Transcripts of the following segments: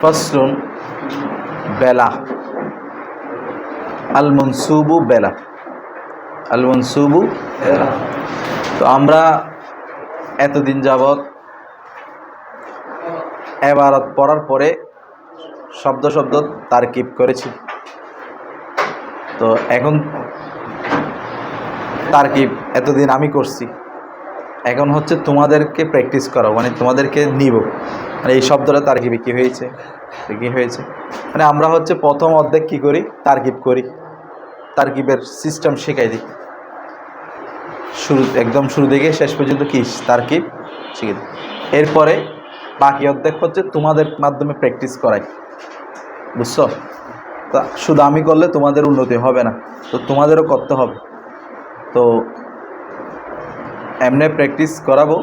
ফাসলুন বেলা আল মনসুবু বেলা আল মনসুবু বেলা। তো আমরা এতদিন যাবৎ এবারত পড়ার পরে শব্দ শব্দ তারকিব করেছি। তো এখন তারকিব এতদিন আমি করছি, এখন হচ্ছে তোমাদেরকে প্র্যাকটিস করা, মানে তোমাদেরকে নিব, মানে এই শব্দটা তারকিবে কী হয়েছে কী হয়েছে, মানে আমরা হচ্ছে প্রথম অর্ধেক কী করি, তারকিব করি, তারকিবের সিস্টেম শেখাই দিই, একদম শুরু থেকে শেষ পর্যন্ত কি তারকিব শিখে দিই। এরপরে বাকি অর্ধেক হচ্ছে তোমাদের মাধ্যমে প্র্যাকটিস করাই, বুঝছো? তা শুধু আমি করলে তোমাদের উন্নতি হবে না, তো তোমাদেরও করতে হবে। তো এমনি প্র্যাকটিস করাবো,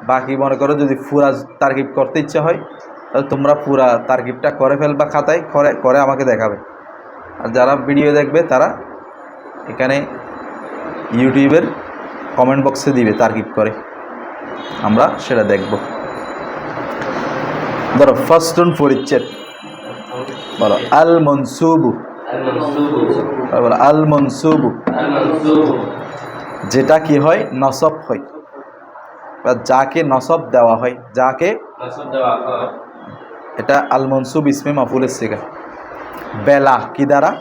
বাকি মনে করো যদি পুরা তারকিব করতে ইচ্ছা হয় তাহলে তোমরা পুরা তারকিবটা করে ফেলবা, খাতায় করে আমাকে দেখাবে। আর যারা ভিডিও দেখবে তারা এখানে ইউটিউবের কমেন্ট বক্সে দিবে তারকিব করে, আমরা সেটা দেখব। ধরো ফার্স্টন পরিচ্ছেদ, বলো আল মনসুবু, বলো আল মনসুবু, যেটা কি হয়, নসব হয়, বা যাকে নসব দেওয়া হয়, যাকে এটা আল মনসুব ইসমে মাফুলের সিগা। বেলা কি দ্বারা,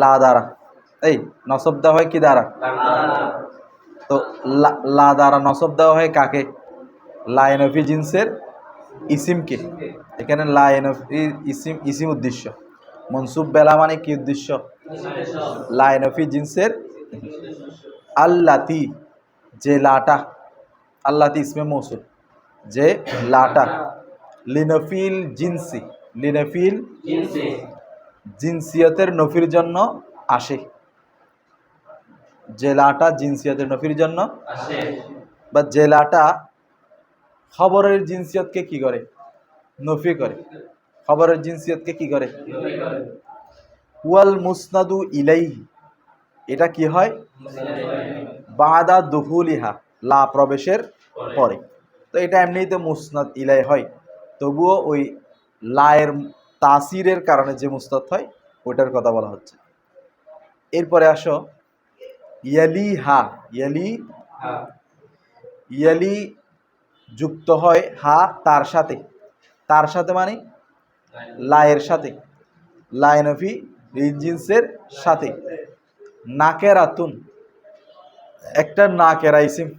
লা দ্বারা। এই নসব দেওয়া হয় কি দ্বারা, তো লা দ্বারা নসব দেওয়া হয় কাকে, লাইনফি জিন্সের ইসিমকে। এখানে লাইনফি ইসিম উদ্দেশ্য, মনসুব বেলা মানে কি উদ্দেশ্য, লাইনফি জিন্সের আল্লাতি, যে লাটা, আল্লাতি ইসমে মৌসুল, যে লাটা, লিনফিল জিন্সি, লিনফিল জিনসিয়তের নফির জন্য আসে, জেলাটা জিনসিয়তের নফির জন্য আসে, বা জেলাটা খবরের জিনসিয়তকে কি করে, নফি করে, খবরের জিনসিয়তকে কি করে। ওয়াল মুসনাদু ইলাইহি, এটা কি হয়, বাদা দুহুলিহা, লা প্রবেশের পরে। তো এটা এমনিতে মুসনাদ ইলাই হয়, তবুও ওই লায়ের তাসিরের কারণে যে মুসনাদ হয় ওটার কথা বলা হচ্ছে। এরপরে আসো ইয়ালি হা, ইয়ালি ইয়ালি যুক্ত হয় হা তার সাথে, তার সাথে মানে লায়ের সাথে, লাইনফি জিন্সের সাথে। নাকেরাতুন, একটা নাকেরা ইসিম,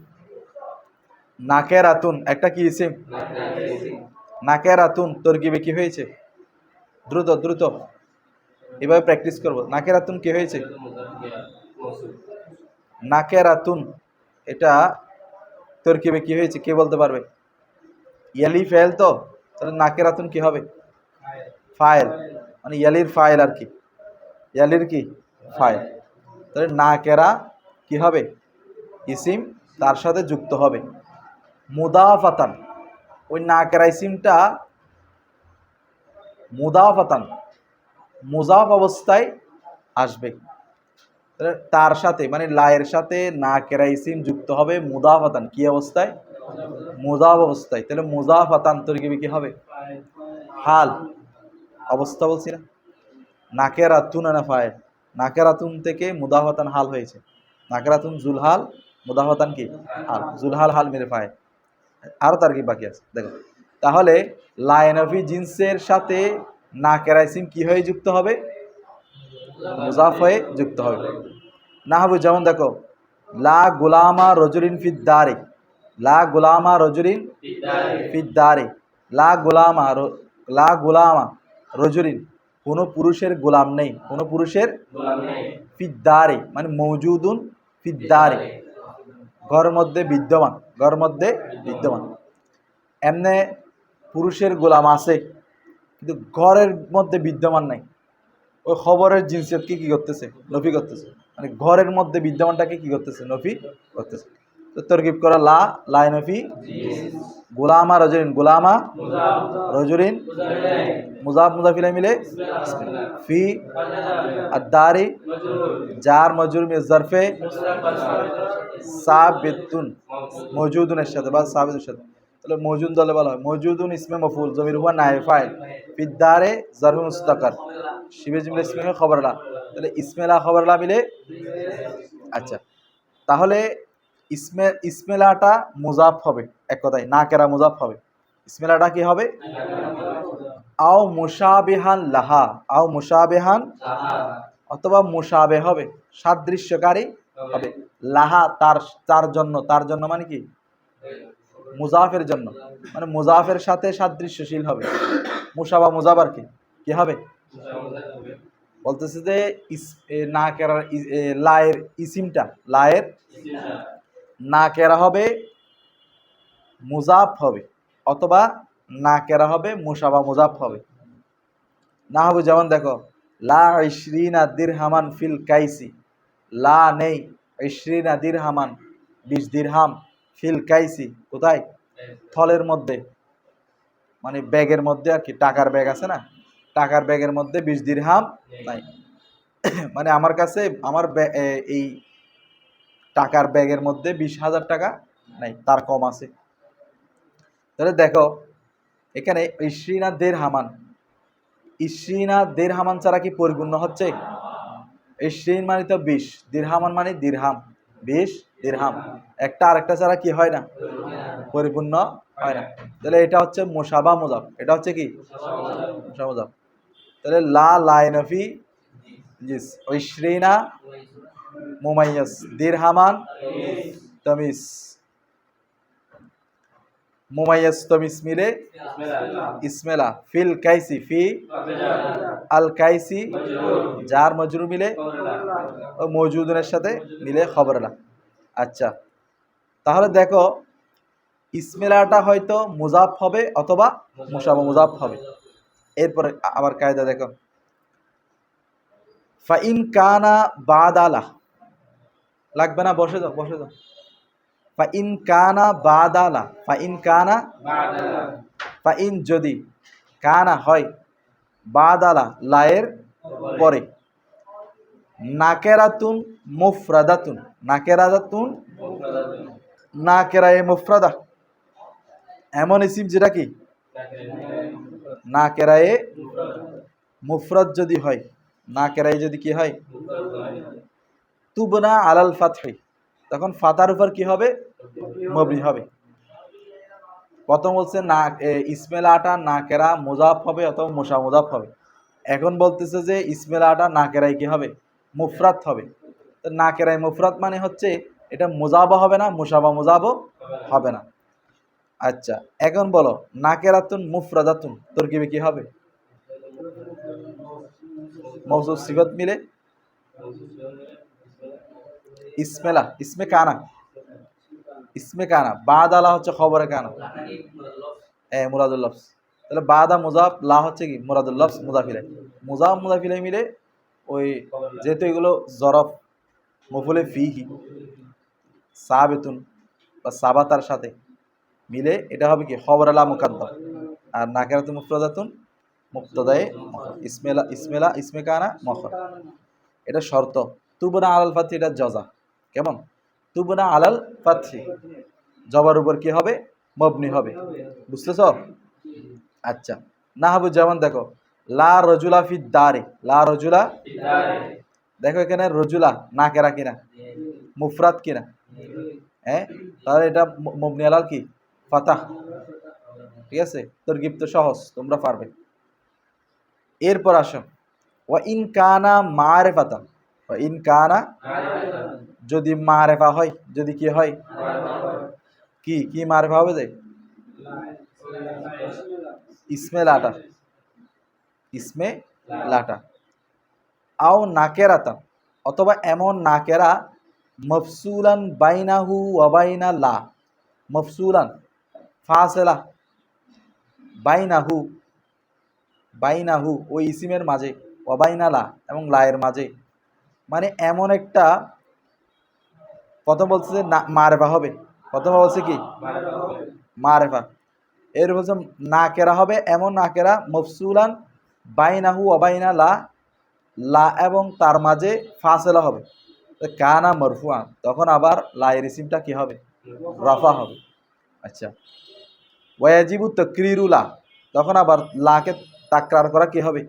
নাকেরাতুন একটা কি ইসিম, নাকেরাতুন তরকিবে কি হয়েছে, দ্রুত দ্রুত এভাবে প্র্যাকটিস করবো। নাকেরাতুন কি হয়েছে, নাকেরাতুন এটা তরকিবে কি হয়েছে, কে বলতে পারবে? ইয়ালি ফেল, তো তাহলে নাকেরাতুন কি হবে, ফাইল, মানে ইয়ালির ফাইল আর কি, ইয়ালির কি ফাইল। তাহলে নাকেরা কি হবে, ইসিম, তার সাথে যুক্ত হবে মুদাফাতান, ওই নাকেরা ইসিমটা মুদাফাতান মুজাফ অবস্থায় আসবে, তার সাথে মানে লায়ের সাথে নাকেরা ইসিম যুক্ত হবে মুদাফাতান, কি অবস্থায়, মুজাফ অবস্থায়। তাহলে মুজাফাতান তরকিবে কি হবে, হাল অবস্থা বলছি না, নাকেরাতুন না ফাইল, নাকেরাতুন থেকে মুদাফাতান হাল হয়েছে, নাকেরাতুন জুলহাল, মুদাফাতান কি হাল, জুলহাল হাল মেরে ফাইল। আরও তার কি বাকি আছে দেখো। তাহলে লাইনফি জিন্সের সাথে নাকেরা ইসিম কি হয়ে যুক্ত হবে, মুজাফ হয়ে যুক্ত হবে। না হবে যেমন দেখো লা গুলামা রজুলিন ফিদ্দারে, লা গুলামা রজুলিন ফিদ্দারে, লা গুলামা রজুলিন, কোনো পুরুষের গোলাম নেই, কোনো পুরুষের ফিদ্দারে মানে মৌজুদুন ফিদ্দারে, ঘর মধ্যে বিদ্যমান, ঘর মধ্যে বিদ্যমান। এমনে পুরুষের গোলাম আছে কিন্তু ঘরের মধ্যে বিদ্যমান নাই, ওই খবরের জিনসিয়তকে কি করতেছে, নফি করতেছে, মানে ঘরের মধ্যে বিদ্যমানটাকে কি করতেছে, নফি করতেছে। তো তরকিব করা লা, লাই নফি, গোলামা রজুলিন, গোলামা রজুলিন, মুজাফ মুজাফ ইলাইহি মিলে ফি আদ-দারি, জার মজরুর মিন জারফে সাবিতুন, মওজুদুনের সাথে বা সাবিতুর সাথে। তাহলে মৌজুদ দলে বলা হয় মৌজুদুন ইসমে মফুল জমির হুয়া নায়েব ফাইল ফিদ্দারে জারফ মুস্তাকার শিবে জুমলা ইসমে খবরলা, তাহলে ইসমেলা খবরলা মিলে। আচ্ছা, তাহলে ইসমেলাটা মুজাফ হবে, এক কথায় না কেরা মুজাফ হবে। ইসমেলাটা কি হবে? আও মুশাবিহান লাহা, আও মুশাবিহান অথবা মুশাবে হবে, সাদৃশ্যকারী হবে। লাহা তার, তার জন্য, তার জন্য মানে কি মুজাফের জন্য, মানে মুজাফের সাথে সাদৃশ্যশীল হবে। মুশাবা মুজাবার কি হবে? বলতেছে যে না কেরার লায়ের ইসিমটা, লায়ের না কেরা হবে মুজাফ হবে, অথবা না কেরা হবে মুশাবা মুজাফ হবে। না হবে যেমন দেখো লা ইশরিনা দিরহামান ফিল কাইসি, লা নেই, ইশরিনা দিরহামান 20 দিরহাম, ফিল কাইসি কোথায়? থলের মধ্যে, মানে ব্যাগের মধ্যে আর কি, টাকার ব্যাগ আছে না, টাকার ব্যাগের মধ্যে 20 দিরহাম নাই। মানে আমার কাছে আমার এই টাকার ব্যাগের মধ্যে 20,000 টাকা নাই, তার কম আছে। তাহলে দেখো এখানে ইশরিনা দিরহামান, ইশরিনা দিরহামান ছাড়া কি পরিপূর্ণ হচ্ছে? ইশরিন মানে তো 20, দিরহামান মানে দিরহাম, 20 দিরহাম, একটা আরেকটা ছাড়া কি হয় না? পরিপূর্ণ হয় না। তাহলে এটা হচ্ছে মুশাবা মুজাফ, এটা হচ্ছে কি মুশাবা মুজাফ। তাহলে লা লাইনফি জিস ইশরিনা মুমাইয়াস দিরহামান তামিস, মুমাইয়াস তামিস মিলে ইসমেলা ফিল কাইসি, ফি আল কাইসি জার মজরুর মিলে মৌজুদের সাথে মিলে খবরলা। আচ্ছা, তাহলে দেখো ইসমেলাটা হয়তো মুজাফ হবে অথবা মুশাবা মুজাফ হবে। এরপরে আবার কায়দা দেখো, ফাইন কানা বাদালা, লাগবে না, বসে যাও বসে যাও। ফাইন কানা বাদালা, ফাইন কানা ফাইন যদি কানা হয় বাদালা লায়ের পরে, নাকেরাতুন মুফরাদাতুন, নাকেরাতুন নাকেরায়ে মুফরাদা, এমন ইসিম যেটা কি নাকেরায়ে মুফরাদ যদি হয়, নাকেরায়ে যদি কি হয় তুবনা আলাল ফাতহি, তখন ফাতার উপর কি হবে? মবনি হবে। প্রথম বলছে না ইসমেলাটা নাকেরা মুজাফ হবে অথবা মুশা মুজাফ হবে। এখন বলতেছে যে ইসমেলাটা নাকেরাই কি হবে? মুফরাদ হবে। তো নাকেরাই মুফরাদ মানে হচ্ছে এটা মুজাবা হবে না, মুশাবা মুজাবও হবে না। আচ্ছা, এখন বলো নাকেরাতুন মুফরাদাতুন তরকিবে কি হবে? মওসুফ সিফাত মিলে ইসমেলা, ইসমে কানা, ইসমে কানা, বাদালা হচ্ছে খবরে কানা, মুরাদুল লফজ। তাহলে বাদা মুজাফ, লা হচ্ছে কি মুরাদুল লফজ, মুজাফিলাই, মুজাফ মুজাফিলাই মিলে ওই, যেহেতু এগুলো জরফ মফুলে ফিহি সাবেতুন বা সাবাতার সাথে মিলে এটা হবে কি খবর আলা মুকাদ্দাম, আর নাকেরাতুন মুফরাদাতুন মুক্তদায়ে ইসমেলা, ইসমেলা ইসমে কানা মখর, এটা শর্ত। তুবনা আলাল ফাতহি এটা জজা, কেমন? তুবনা আলাল ফাতহি জবার উপর কি হবে? মবনি হবে। বুঝতেছ? আচ্ছা, না হবে যেমন দেখো লা রজুলা ফি দারে, লা রজুলা, দেখো এখানে রজুলা না কেরা কিনা, মুফরাদ কিনা, হ্যাঁ, তাহলে এটা মবনি আলাল কি ফাতাহ। ঠিক আছে, তরগিব তো সহজ, তোমরা পারবে। এরপর আসো ওয়া ইন কানা মারিফাতান, ওয়া ইন কানা যদি মারিফা হয়, যদি কি হয়, কি কি মারিফা হবে? যে ইসমে লাটা, ইসমে লাটা, আও নাকেরাতা অথবা এমন নাকেরা মফসুলান বাইনাহু ওয়া বাইনা লা, মফসুলান ফাসেলা বাইনাহু, বাইনাহু ওই ইসিমের মাঝে, ওয়া বাইনা লা এবং লায়ের মাঝে, মানে এমন একটা, প্রথম বলছে যে মারেফা হবে, প্রথম বলছে কি মারেফা, এর বলছে নাকেরা হবে এমন নাকেরা মফসুলান বাইনাহু ওয়া বাইনা লা, লা এবং তার মাঝে ফাসেলা হবে, কানা মরফুআন, তখন আবার লায়ের ইসিমটা কি হবে? রফা হবে। আচ্ছা, ওয়াজিবু তাকরিরুলা, তখন আবার লাকে তাকরার করা কি হবে?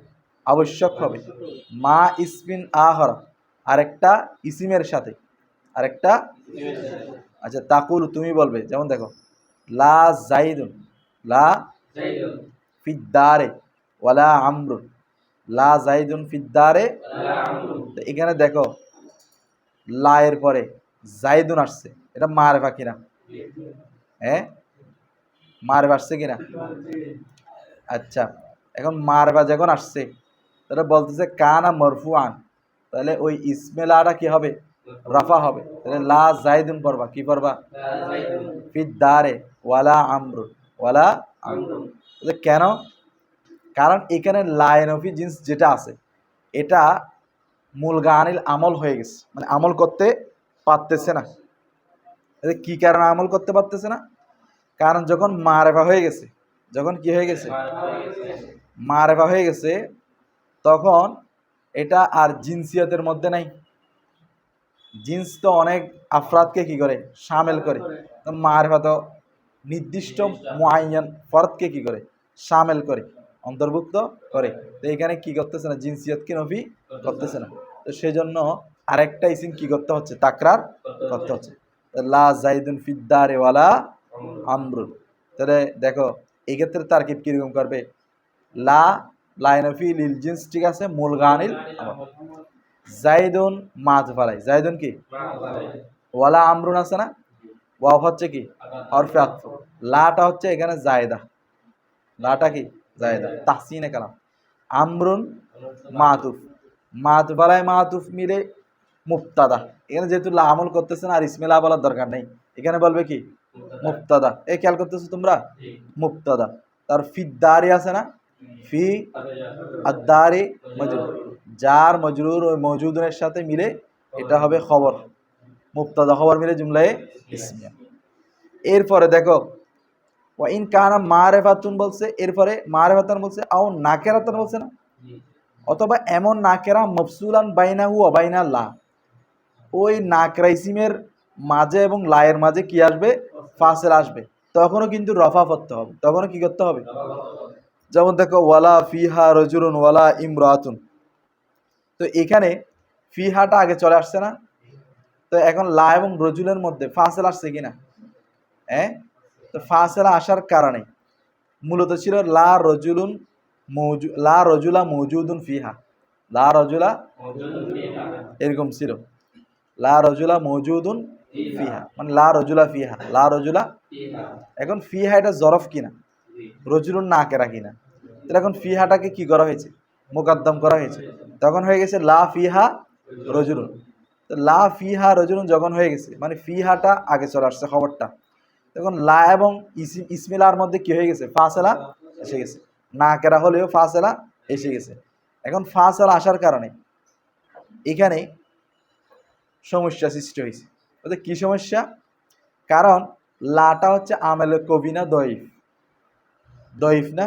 আবশ্যক হবে। মা ইসমিন আহর, আরেকটা ইসিমের সাথে, আরেকটা। আচ্ছা, তাকুল তুমি বলবে, যেমন দেখো লা জাইদুন, লা ফিদ্দারে ওয়ালা আমরুন, লা জাইদুন ফিদ্দারে। তো এখানে দেখো লায়ের পরে জাইদুন আসছে, এটা মারফা কিনা? হ্যাঁ, মারফা আসছে কিনা? আচ্ছা, এখন মারফা যখন আসছে তাহলে বলতেছে কানা মরফুআন, তাহলে ওই ইসমেলাটা কি হবে? রাফা হবে। তাহলে লা জাইদুন পড়বা, কি পড়বা? ফিদ্দারে ওয়ালা আমরুন, ওয়ালা আমরুন। কেন? কারণ এখানে লায়নফি জিন্স যেটা আছে এটা মুলগানিল আমল হয়ে গেছে, মানে আমল করতে পারতেছে না। কি কারণে আমল করতে পারতেছে না? কারণ যখন মারেফা হয়ে গেছে, যখন কি হয়ে গেছে? মারেফা হয়ে গেছে, তখন এটা আর জিন্সিয়তের মধ্যে নাই। জিন্স তো অনেক আফরাদকে কি করে? শামেল করে। মারেফা তো নির্দিষ্ট মুআয়্যান ফরদকে কি করে? শামেল করে, অন্তর্ভুক্ত করে। তো এখানে কি করতেছে না? জিনসিয়তকে নফি করতেছে না। তো সেজন্য আরেকটা ইসিম কি করতে হচ্ছে? তাকরার করতে হচ্ছে। লা জাইদুন ফিদ্দারে ওয়ালা আমরুন। তাহলে দেখো এই ক্ষেত্রে তারকিব কিরকম করবে? লা লাইনফি লিল জিন্স, ঠিক আছে, মূল গানিল জাইদুন মাঝ ফালাই, জাইদুন কি? ওয়ালা আমরুন আছে না, ওয়াও হচ্ছে কি? হরফে আতফ। লাটা হচ্ছে এখানে জায়দা, লাটা কি? জায়দা, তাহসিনে কালাম। আমরুন মাতুফ, মাতুফালায় মাতুফ মিলে মুফতাদা। এখানে যেহেতু লা আমল করতেছে না, আর ইসমিলা বলার দরকার নেই, এখানে বলবে কি? মুফতাদা। এই খেয়াল করতেছো তোমরা? মুফতাদা। তার ফিদ্দারি আছে না, ফি আদারি মজরুর, যার মজরুর ওই মওজুদের সাথে মিলে এটা হবে খবর, মুফতাদা খবর মিলে জুমলায়ে ইসমিয়া। এরপরে দেখো ওয়া ইন কানা মারিফাতুন বলছে, এরপরে মারিফাতুন বলছে, আও নাকেরাতুন বলছে না, অথবা এমন নাকেরা মফসুলান বাইনাহু ওয়া বাইনা লা, ওই নাকরা ইসিমের মাঝে এবং লায়ের মাঝে কি আসবে? ফাসিল আসবে। তখনও কিন্তু রফা করতে হবে, তখনও কি করতে হবে? যেমন দেখো ওয়ালা ফিহা রজুলুন ওয়ালা ইমরাতুন, তো এখানে ফিহাটা আগে চলে আসছে না, তো এখন লা এবং রজুলের মধ্যে ফাসিল আসছে কিনা? হ্যাঁ, তো ফাসিলা আসার কারণে মূলত ছিল লা রজুলুন লা রজুলা মওজুদুন ফিহা, লা রজুলা এরকম ছিল, লা রজুলা মওজুদুন ফিহা, মানে লা রজুলা ফিহা, লা রজুলা। এখন ফিহা এটা জরফ কিনা? রজুলুন নাকেরা কিনা? তাহলে এখন ফিহাটাকে কি করা হয়েছে? মুকদ্দম করা হয়েছে, তখন হয়ে গেছে লা ফিহা রজুলুন। তো লা ফিহা রজুলুন যখন হয়ে গেছে, মানে ফিহাটা আগে চলে আসছে খবরটা, তখন লা এবং ইসমিলার মধ্যে কি হয়ে গেছে? ফাসেলা এসে গেছে, নাকেরা হলেও ফাসেলা এসে গেছে। এখন ফাসেলা আসার কারণে এখানে সমস্যা সৃষ্টি হয়েছে। ওদের কি সমস্যা? কারণ লাটা হচ্ছে আমেলে কবি না দইফ? দইফ না,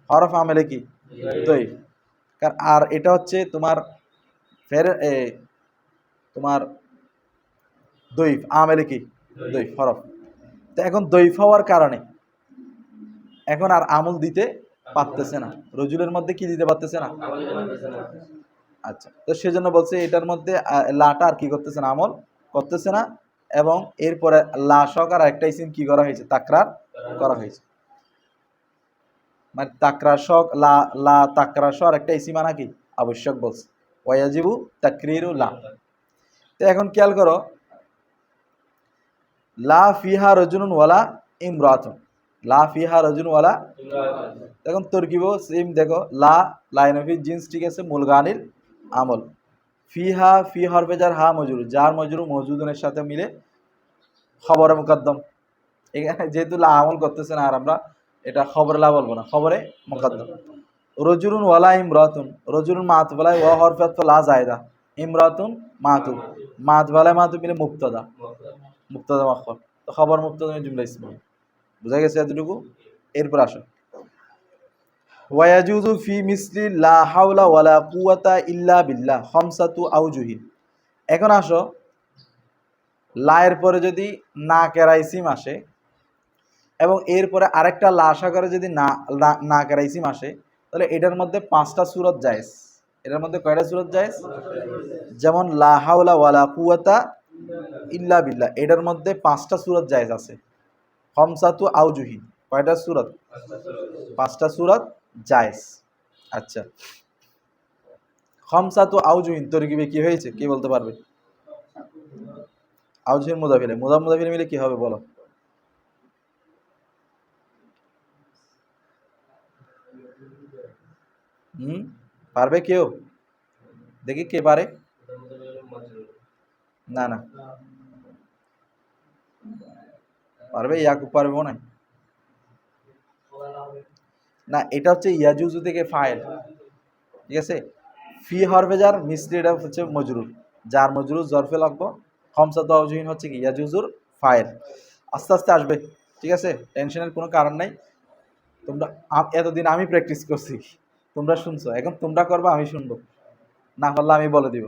হরফ আমেলে কি? দইফ। আর এটা হচ্ছে তোমার ফের তোমার দইফ, আমেলে কি? দইফ হরফ। তো এখন দইফ হওয়ার কারণে এখন আর আমল দিতে পারতেছে না, রজুলের মধ্যে কি দিতে পারতেছে না? আচ্ছা, তো সেজন্য বলছে এটার মধ্যে লাটা আর কি করতেছে না? আমল করতেছে না। এবং এরপরে লা সহকার একটা ইসিম কি করা হয়েছে? তাকরার করা হয়েছে, মানে তাকরার শক লা, লা তাকরার শর একটা ইসিম আনা কি আবশ্যক বলছে, ওয়াজিবু তাকরিরু লা। তো এখন খেয়াল করো, লা ফিহা রজুলুন ওয়ালা ইমরাতুন, লা ফিহা রজুলুন ওয়ালা। এখন তরকিব সেম দেখো, লা লাইনফি জিন্স, ঠিক আছে, মুলগানিল আমল। ফিহা ফি হরফে যার হা মজরুর, যার মজরুর মওজুদুনের সাথে মিলে খবরে মুকদ্দম। এখানে যেহেতু লা আমল করতেছে না, আর আমরা এটা খবরে লা বলবো না, খবরে মুকদ্দম। রজুলুন ওয়ালা ইমরাতুন, রজুলুন মাতুফ আলাই ওয়া হরফে আতফ লা জায়দা, ইমরাতুন মাতুফ, মাতুফ আলাই মাতুফ মিলে মুবতাদা, মুবতাদা মুআখখার, তো খবর মুবতাদা মিলে জুমলা ইসমিয়া। বুঝা গেছে এতটুকু? এরপর আসো ওয়ায়াজুজু ফি মিসলি লা হাওলা ওয়ালা কুওয়াতা ইল্লা বিল্লাহ খামসাতু আউজুহিন। এখন আসো লায়ের পরে যদি না কেরা ইসিম আসে, এবং এরপরে আরেকটা লা সাগরে যদি না না কেরাইসিম আসে, তাহলে এটার মধ্যে 5টা সূরত জায়েজ। এটার মধ্যে কয়টা সূরত জায়েজ? যেমন লা হাওলা ওয়ালা কুওয়াতা ইল্লা বিল্লাহ, এটার মধ্যে 5টা সূরত জায়েজ আছে। খমসাতু আউজুহিন, কয়টা সূরত? 5টা সূরত জায়েজ। আচ্ছা, খমসাতু আউজুহিন তরকিবে কি হয়েছে, কে বলতে পারবে? আউজুহিন মুদাফিলে, মুদাফিলে মিলে কি হবে বলো? পারবে কেউ? দেখি কে পারে। না না পারবে, ইয়াকুব পারবে মনে হয়? না, এটা হচ্ছে ইয়াজুজু থেকে ফাইল, ঠিক আছে। ফি হরফে যার মিস্ত্রি, এটা হচ্ছে মজরুর, যার মজরুর জরফে লাগবো। খমসাতু আউজুহিন হচ্ছে কি ইয়াজুজুর ফাইল। আস্তে আস্তে আসবে, ঠিক আছে, টেনশনের কোনো কারণ নাই। তোমরা এতদিন আমি প্র্যাকটিস করছি, তোমরা শুনছো, এখন তোমরা করবা, আমি শুনবো, না পারলে আমি বলে দিব।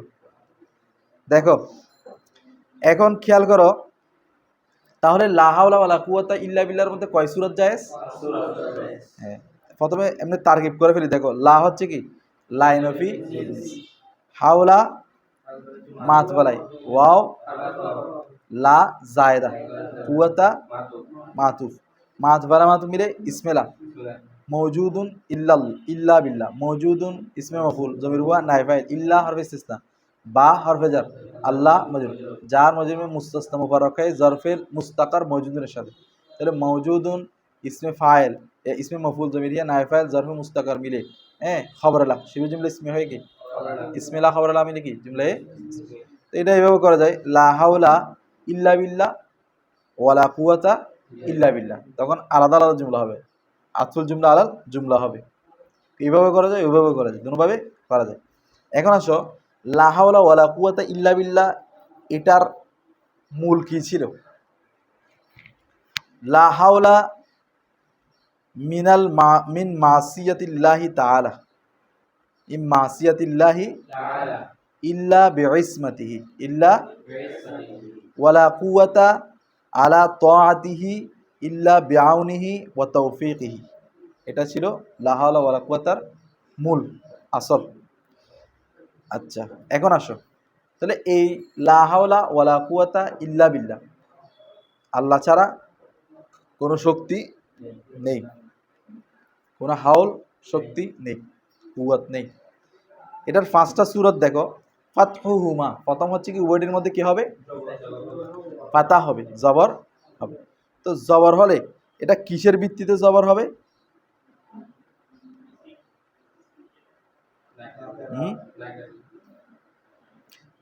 দেখো এখন খেয়াল করো, তাহলে লা হাওলা ওয়ালা কুওয়াতা ইল্লা বিল্লাহর মধ্যে কয় সূরত জায়েজ? হ্যাঁ, প্রথমে এমনি তারকিব করে ফেলি। দেখো লা হচ্ছে কি লাইনফি, হাওলা মাত বালাই, ওয়াও লা জায়দা, কুওয়াতা মাতুফ, মাত বালা মাতুফ মিলে ইসমেলা, মওজুদুন ইল্লা বিল্লাহ, মওজুদুন ইসমে মফুল জমির হুয়া নাইব ফাইল, ইল্লা হরফে ইস্তিসনা, বা হরফে জার, আল্লাহ মজরুর, যার মজরুর में मुस्तस्ना मुबारक है ज़र्फ़िल मुस्तकर मौजूदुन शादी। তাহলে মওজুদুন ইসমে ফাইল, ইসমে মফুল জমির হুয়া নাইব ফাইল ज़र्फ़ मुस्तकर मिले, হ্যাঁ খবর আলা শিবু জুমলা ইসমে হয় কি ইসমিল্লাহ খবর আলা মিলে কি জুমলা। তো এটা এইভাবে করা যায়, লা হাওলা ইল্লা বিল্লাহ ওয়ালা কুওয়াতা ইল্লা বিল্লাহ, তখন আলাদা আলাদা জুমলা হবে, আতফুল জুমলা আলাল জুমলা হবে। এইভাবে করা যায়, ওইভাবে করা যায়, দুভাবে করা যায়। এখন আসো, লা হাওলা ওয়ালা কুওয়াতা ইল্লা বিল্লাহ, এটার মূল কি ছিল? লা হাওলা মিন মাসিয়াতিল্লাহি তাআলা, ইন মাসিয়াতিল্লাহি ইল্লা বিইসমাতিহি, ইল্লা ওয়ালা কুওয়াতা আলা তাআতিহি ইল্লা বিআউনিহি ওয়া তাওফীকিহি। এটা ছিল লা হাওলা ওয়ালা কুওয়াতার মূল আসল। আচ্ছা, এখন আসো, তাহলে এই লা হাওলা ওয়ালা কুওয়াতা ইল্লা বিল্লাহ, আল্লাহ ছাড়া কোনো শক্তি নেই, কোনো হাওল শক্তি নেই, কুওয়াত নেই। এটার 5টা সূরত দেখো। ফাতহুহুমা, প্রথম হচ্ছে কি ওয়ার্ডের মধ্যে কি হবে? ফাতা হবে, জবর হবে। তো জবর হলে এটা কিসের ভিত্তিতে জবর হবে?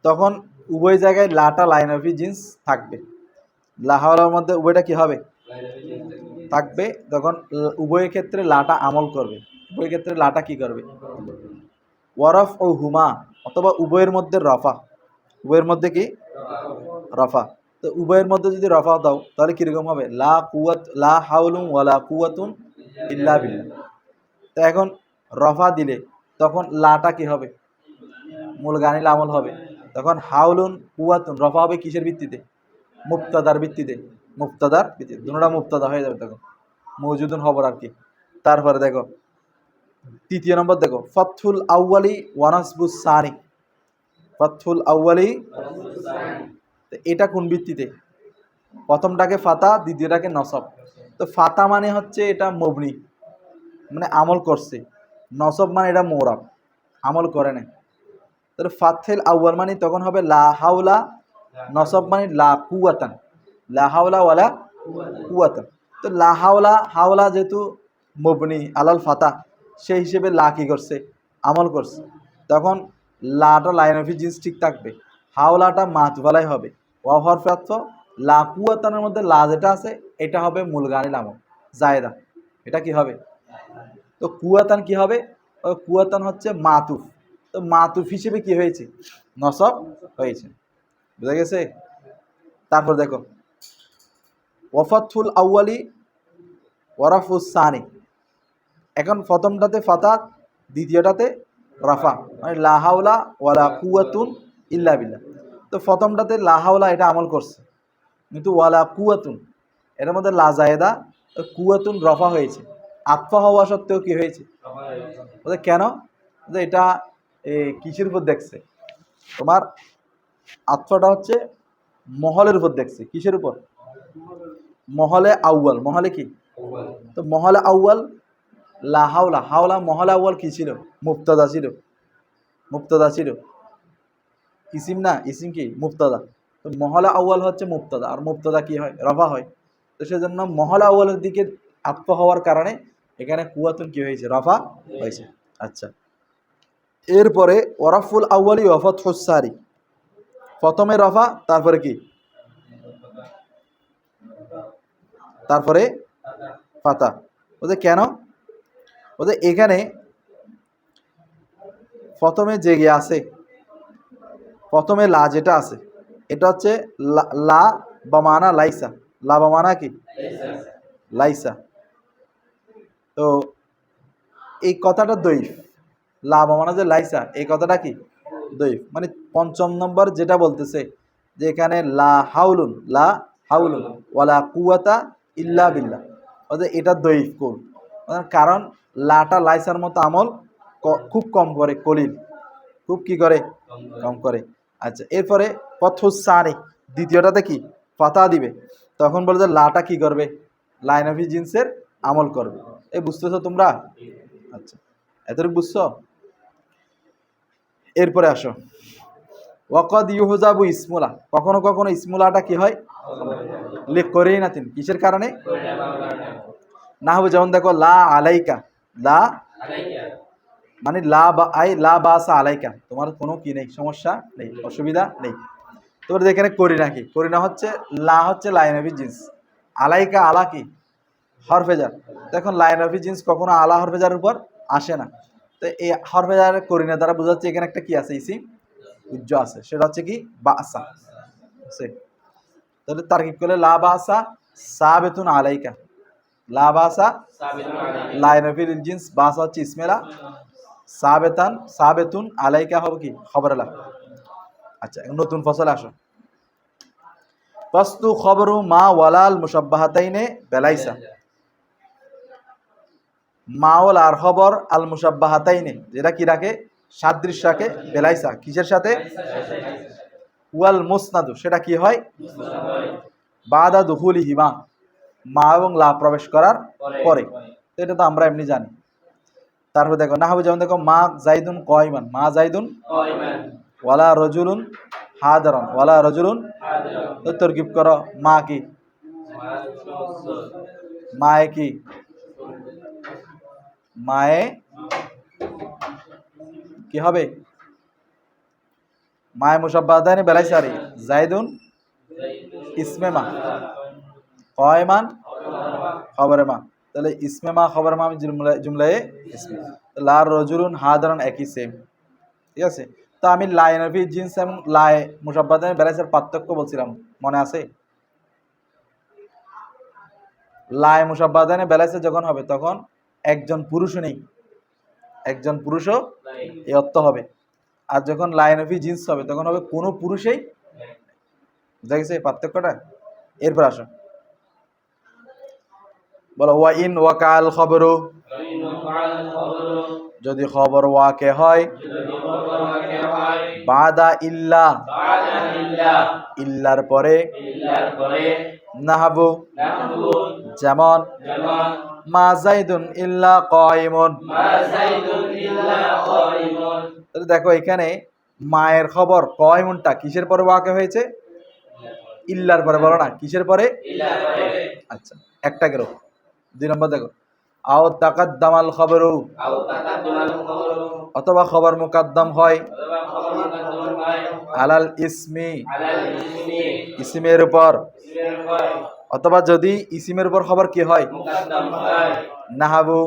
তখন উভয় জায়গায় লাটা লাইন অফ জিন্স থাকবে। লা হাওলার মধ্যে উভয়টা কি হবে? থাকবে। তখন উভয় ক্ষেত্রে লাটা আমল করবে, উভয় ক্ষেত্রে লাটা কি করবে? ওয়ারফ ও হুমা, অথবা উভয়ের মধ্যে রফা, উভয়ের মধ্যে কি রফা। তো উভয়ের মধ্যে যদি রফা দাও তাহলে কিরকম হবে? লা কুওয়াত, লা হাওলুন ওয়ালা কুওয়াতুন ইল্লা বিল্লাহ। তো এখন রফা দিলে তখন লাটা কি হবে? মূল গানিল আমল হবে। তখন হাউলুন কুওয়াতুন রফা হবে কিসের ভিত্তিতে? মুবতাদার ভিত্তিতে, মুবতাদার ভিত্তিতে, দুটোটা মুবতাদা হয়ে যাবে তখন, মওজুদুন খবর আর কি। তারপরে দেখো তৃতীয় নম্বর, দেখো ফাতহুল আউয়ালি ওয়া নাসবুস সানি, ফাতহুল আউয়ালি, এটা কোন ভিত্তিতে? প্রথমটাকে ফাতা, দ্বিতীয়টাকে নসব। তো ফাতা মানে হচ্ছে এটা মবনি, মানে আমল করছে। নসব মানে এটা মোরাব, আমল করে না। তাহলে ফাতহুল আউয়াল মানে তখন হবে লা হাওলা, নসব মানে লা কুওয়াতান, লা হাওলা ওয়ালা কুওয়াতান। তো লা হাওলা, হাওলা যেহেতু মবনি আলাল ফাতা, সেই হিসেবে লা কি করছে? আমল করছে। তখন লাটা লাইন অফ জিন্স ঠিক থাকবে, হাওলাটা মাতবালাই হবে, ওয়া হরফে আতফ, লা কুওয়াতানের মধ্যে লা যেটা আছে এটা হবে মূল গানিল আমল জায়দা, এটা কি হবে? তো কুওয়াতান কি হবে? কুওয়াতান হচ্ছে মাতুফ, তো মাতুফ হিসেবে কি হয়েছে? নসব হয়েছে, বুঝা গেছে? তারপর দেখো ওয়াফাতুল আউয়ালি ওয়ারাফুস সানি, এখন প্রথমটাতে ফাতা, দ্বিতীয়টাতে রাফা, মানে লা হাওলা ওয়ালা কুওয়াতুন ইল্লা বিল্লাহ। তো প্রথমটাতে লা হাওলা এটা আমল করছে, কিন্তু ওয়ালা কুওয়াতুন এটার মধ্যে লা জায়েদা কুয়াতুন রফা হয়েছে, আতফা হওয়া সত্ত্বেও কি হয়েছে? বলতে কেন? যে এটা কিসের উপর দেখছে? তোমার আতফাটা হচ্ছে মহলের উপর দেখছে। কিসের উপর? মহলে আউয়াল। মহলে কি? তো মহলে আউয়াল লা হাওলা। হাওলা মহলে আউয়াল কি ছিল? মুবতাদা ছিল। মুবতাদা ছিল। ইসিম না, ইসিম কি? মুবতাদা। তো মহলে আউয়াল হচ্ছে মুবতাদা, আর মুবতাদা কি হয়? রফা হয়। তো সেজন্য মহলে আউয়ালের দিকে আতফা হওয়ার কারণে এখানে কুয়াতুন কি হয়েছে? রফা হয়েছে। আচ্ছা, এরপরে ওরাফুল আউয়ালি ওয়া ফাতহুস সারি, প্রথমে রফা, তারপরে কি? তারপরে ফাতা। বলতে কেন? বলতে এখানে প্রথমে যে গিয়ে আছে, প্রথমে লা যেটা আছে, এটা হচ্ছে লা বামানা লাইসা। লা বামানা কি? লাইসা। তো এই কথাটা দইফ। লা বামানা যে লাইসা, এই কথাটা কি? দইফ। মানে পঞ্চম নম্বর যেটা বলতেছে যে এখানে লা হাউলুন, লা হাউলুন ওয়ালা কুওয়াতা ইল্লা বিল্লাহ, অর্থাৎ এটা দইফ কোল। কারণ লাটা লাইসার মতো আমল খুব কম করে, কলিল, খুব কি করে? কম করে। আচ্ছা, এরপরে পথুস সানি, দ্বিতীয়টাতে কি? ফাতা দিবে। তখন বলে যে লাটা কি করবে? লাইন অফ জিন্সের আমল করবে। এই বুঝতেছো তোমরা? আচ্ছা, এতটুকু বুঝছো? এরপরে আসো, ওয়াকাদ ইউহজাবু ইসমুলা, কখনো কখনো ইসমুলাটা কি হয়? লিখ করেই না তিনি, কিসের কারণে? না হবে, যেমন দেখো লা আলাইকা, লা মানে লা বা আই লা বাসা আলাইকা, তোমার কোনো কি নেই, সমস্যা নেই, অসুবিধা নেই। তোমরা এখানে করি না কি? করি না হচ্ছে লা হচ্ছে লাইন অফ জিন্স, আলাইকা আলা কি? হরফেজার। দেখুন লাইন অফ জিন্স কখনো আলা হরফেজার উপর আসে না। তো এই হরফেজার করি না দ্বারা বোঝাচ্ছে এখানে একটা কি আছে? ইসিম উজ্জ আছে, সেটা হচ্ছে কি? বাসা। তাহলে তারকিব করলে লা বাসা সাবেতুন আলাইকা, লা বাসা লাইন অফ জিন্স, বাসা হচ্ছে ইসমেলা, সাবেতান সাবেতুন আলাইকা হবে কি? খবরলা। আচ্ছা, নতুন ফসল আসো, ফাস্তু খবরু মা ওয়ালাল মুশাব্বাহাতাইনে বেলাইসা। মা ওয়াল আর খবর আল মুশাব্বাহাতাইনে, যেটা কি রাখে? সাদৃশ্য রাখে। বেলাইসা কিসের সাথে? ওয়াল মুসনাদু, সেটা কি হয়? বাদা দুহুলি হিমা, মা এবং লা প্রবেশ করার পরে। তো এটা তো আমরা এমনি জানি। তারপর দেখো না হবে, যেমন দেখো মা জাইদুন কয়মান, মা জাইদুন ওয়ালা রজুলুন হাদারন, ওয়ালা রজুলুন। তো তরকিব করো, মা কি? মায়ে কি? মায়ে কি হবে? মায়ে মুশাব্বাহাতাইনে বেলাইসারি, জাইদুন ইসমে মা, কয়মান খবরে মা। তাহলে ইসমে মা খবরে মা জুমলায়ে ইসমে। লার রজুলুন হাদারন একই সেম। ঠিক আছে? তো আমি লাইন অফ জিন্স এবং লাই মুশাব্বাহাতাইনে বেলাইসার পার্থক্য বলছিলাম, মনে আছে? লাই মুশাব্বাহাতাইনে বেলাইসা যখন হবে তখন একজন পুরুষও নেই, একজন পুরুষও এই অর্থ হবে। আর যখন লাইন অফ জিন্স হবে তখন হবে কোনো পুরুষেই। বুঝা গেছে পার্থক্যটা? এরপর আসো, বলো ওয়া ইন ওয়াকাল খবরু, যদি খবর ওয়াকে হয়, বাদা ইল্লা, ইল্লার পরে, নাহাবু, যেমন মা জাইদুন ইল্লা কাইমুন। দেখো এখানে মায়ের খবর কাইমুনটা কিসের পরে ওয়াকে হয়েছে? ইল্লার পরে। বলো না কিসের পরে? আচ্ছা, একটা গেল। 2 নম্বর দেখো, আও তাকাদ্দামাল খবরু, অথবা খবর মুকাদ্দাম হয়, আলাল ইসমি, ইসিমের উপর, অথবা যদি ইসিমের উপর খবর কি হয়? নাহাবু,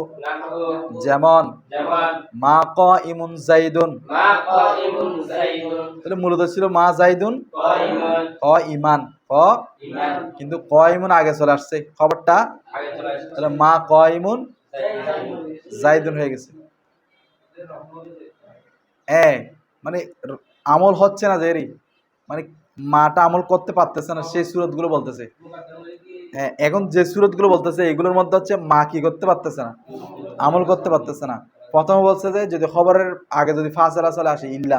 যেমন মা কাইমুন জাইদুন। তাহলে মূলত ছিল মা জাইদুন কাইমান, কিন্তু কাইমুন আগে চলে আসছে খবরটা, তাহলে মা কাইমুন জাইদুন হয়ে গেছে। মানে আমল হচ্ছে না, যে মানে মাটা আমল করতে পারতেছে না, সেই সুরতগুলো বলতেছে। হ্যাঁ, এখন যে সুরতগুলো বলতেছে এগুলোর মধ্যে হচ্ছে মা কি করতে পারতেছে না, আমল করতে পারতেছে না। প্রথমে বলছে যে যদি খবরের আগে যদি ফাসেলা চলে আসে ইল্লা,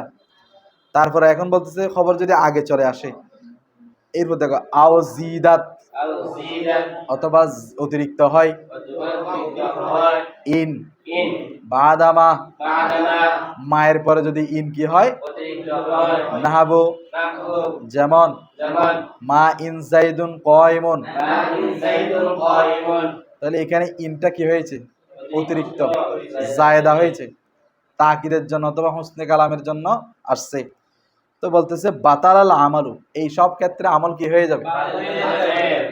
তারপরে এখন বলতেছে খবর যদি আগে চলে আসে, এরপর দেখো আও জিদাত, অথবা অতিরিক্ত হয়, ইন বাদামা, মায়ের পরে যদি ইন কি হয়, নাহাবু, যেমন মা ইন জাইদুন কয়মন, তাহলে এখানে ইনটা কি হয়েছে, অতিরিক্ত জায়দা হয়েছে, তাকিদের জন্য অথবা হুসনে কালামের জন্য আসছে। তো বলতেছে বাতালাল আমালু, এই সব ক্ষেত্রে আমল কি হয়ে যাবে,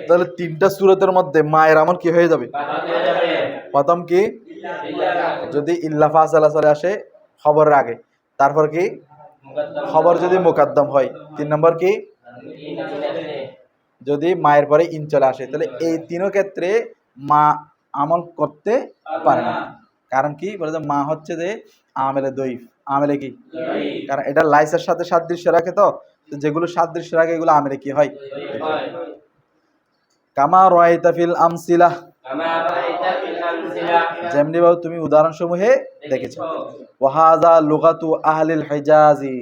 তাহলে তিনটা সূরতের মধ্যে মায়ের আমল কি হয়ে যাবে, প্রথম কি যদি ইল্লা ফাসালা চলে আসে খবরের আগে, তারপর কি খবর যদি মুকাদ্দম হয়, 3 নম্বর কি যদি মায়ের পরে ইন চলে আসে, তাহলে এই তিনও ক্ষেত্রে মা আমল করতে পারে না। কারণ কি বলে যে মা হচ্ছে যে আমেলে দইফ, আমেলে কি, কারণ এটা লাইসের সাথে সাদৃশ্য রাখে, তো যেগুলো সাদৃশ্য রাখে এগুলো আমেলে কি হয়। কামা রাআইতা ফিল আমসিলা, যেমনি ভাবে তুমি উদাহরণ সমূহে দেখেছো। ওয়াহাযা লুগাতু আহলিল হিজাজি,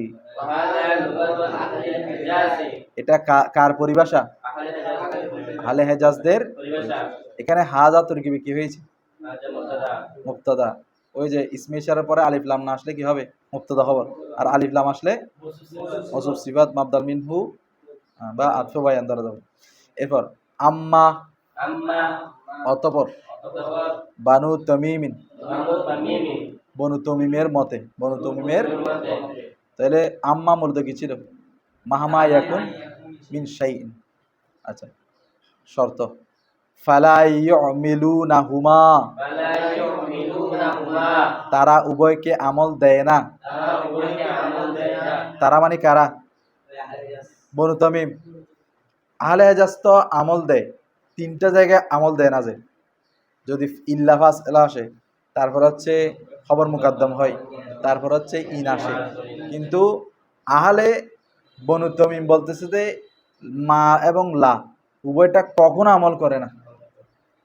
এটা কার পরিভাষা, আহলে হেজাজদের। এখানে হাজা তরকিবে কি হয়েছে, মুবতাদা। ওই যে ইসমে ইশারার পরে আলিফ লাম না আসলে কি হবে, মুবতাদা খবর, আর আলিফ লাম আসলে মওসুফ সিফাত মাবদাল মিনহু বা আতফ বায়ান দ্বারা যাবে। এরপর আম্মা, অতঃপর বানু তামিমিন, বনু তমিমের মতে, বনু তমিমের, তাহলে আম্মা মুর্দা কি ছিল, মাহমা ইয়াকুন মিন শাইইন। আচ্ছা, শর্ত ফালা ইউমিলুনাহুমা, তারা উভয়কে আমল দেয় না। তারা মানে কারা, বনু তামিম। আহলে হেজাজ তো আমল দেয়, তিনটা জায়গায় আমল দেয় না, যে যদি ইল্লা ফাসলা আসে, তারপর হচ্ছে খবর মুকাদ্দম হয়, তারপর হচ্ছে ইন আসে। কিন্তু আহলে বনু তামিম বলতেছে যে মা এবং লা উভয়টা কখনো আমল করে না,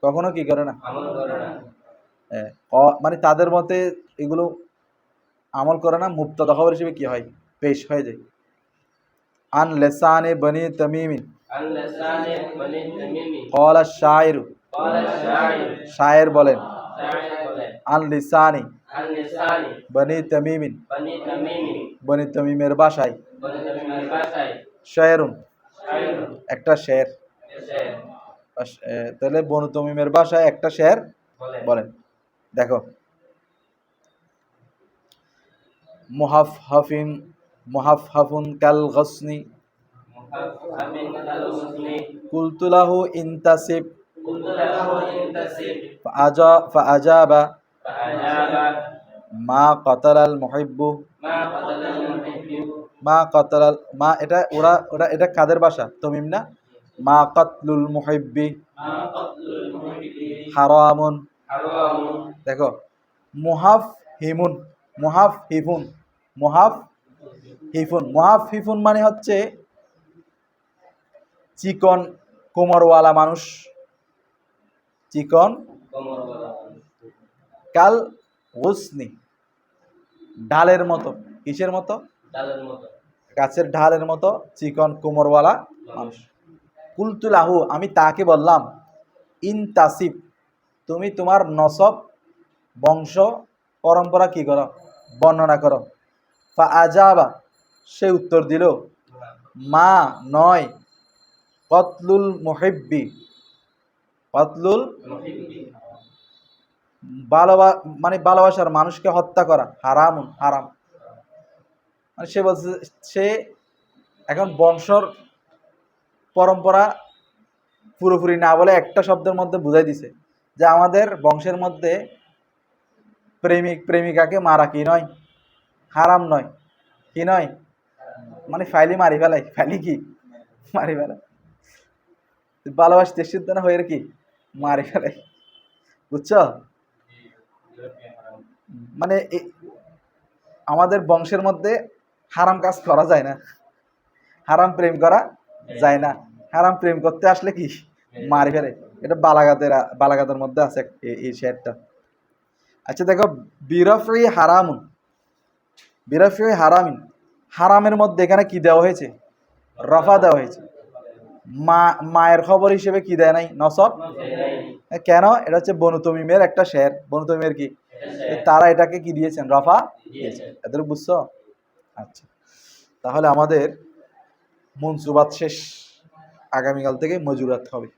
কখনো কি করে না, মানে তাদের মতে এগুলো আমল করে না, মুবতাদা খবর হিসেবে কি হয়, পেশ হয়ে যায়। আন লিসানে বনি তামিমিন ক্বালা শায়রু, শায়ের বলেন, আন লিসানি বনি তামিমিন, বনি তামিমের ভাষায়, শায়রুন একটা শের, তাহলে বনু তামিমের ভাষায় একটা শের বলেন। দেখো মুহাফফিন, মুহাফফুন কাল গসনি, কুলতু লাহু ইনতাসিব ফাআজাবা মা কাতালাল মুহিব্বু, মা কাতালাল, মা এটা ওরা ওরা এটা কাদের ভাষা, তমিম না। মা কাতলুল মুহিব্বি হারামুন, দেখো মুহাফ হিমুন, মুহাফ হিফুন, মুহাফ হিফুন, মুহাফ হিফুন মানে হচ্ছে চিকন কোমরওয়ালা মানুষ, চিকন কাল গুসনি, ঢালের মতো, কিসের মতো, গাছের ঢালের মতো চিকন কোমরওয়ালা মানুষ। কুলতু লাহু, আমি তাকে বললাম, ইনতাসিব, তুমি তোমার নসব বংশ পরম্পরা কি করো, বর্ণনা করো। ফাআজাবা, সে উত্তর দিল, মা নয়, কতলুল মুহিব্বি, কতলুল মানে ভালোবাসার মানুষকে হত্যা করা, হারামুন হারাম। মানে সে বলছে, সে এখন বংশর পরম্পরা পুরোপুরি না বলে একটা শব্দের মধ্যে বুঝাই দিছে যে আমাদের বংশের মধ্যে প্রেমিক প্রেমিকাকে মারা কি নয়, হারাম নয়, কি নয়, মানে ফাইলি মারি ফেলাই, ফাইলি কি মারি ফেলাই, ভালোবাসতে সিদ্ধ না হয়ে কি মারি ফেলাই, বুঝছো। মানে আমাদের বংশের মধ্যে হারাম কাজ করা যায় না, হারাম প্রেম করা যায় না, হারাম প্রেম করতে আসলে কি মারি ফেলে। এটা বালাগাতের মধ্যে আছে এই শেরটা। আচ্ছা দেখো, বিরফি হারামুন, বিরফি হারামিন, হারামের মধ্যে এখানে কি দেওয়া হয়েছে? রফা দেওয়া হয়েছে। মায়ের খবর হিসেবে কি দেয় নাই? নসব। কেন? এটা হচ্ছে বনু তমিমের একটা শের। বনু তমিমের কি, তারা এটাকে কি দিয়েছেন? রফা দিয়েছেন। এদের বুঝছো? আচ্ছা, তাহলে আমাদের মনসুবাত শেষ। আগামীকাল থেকে মজুরাত হবে।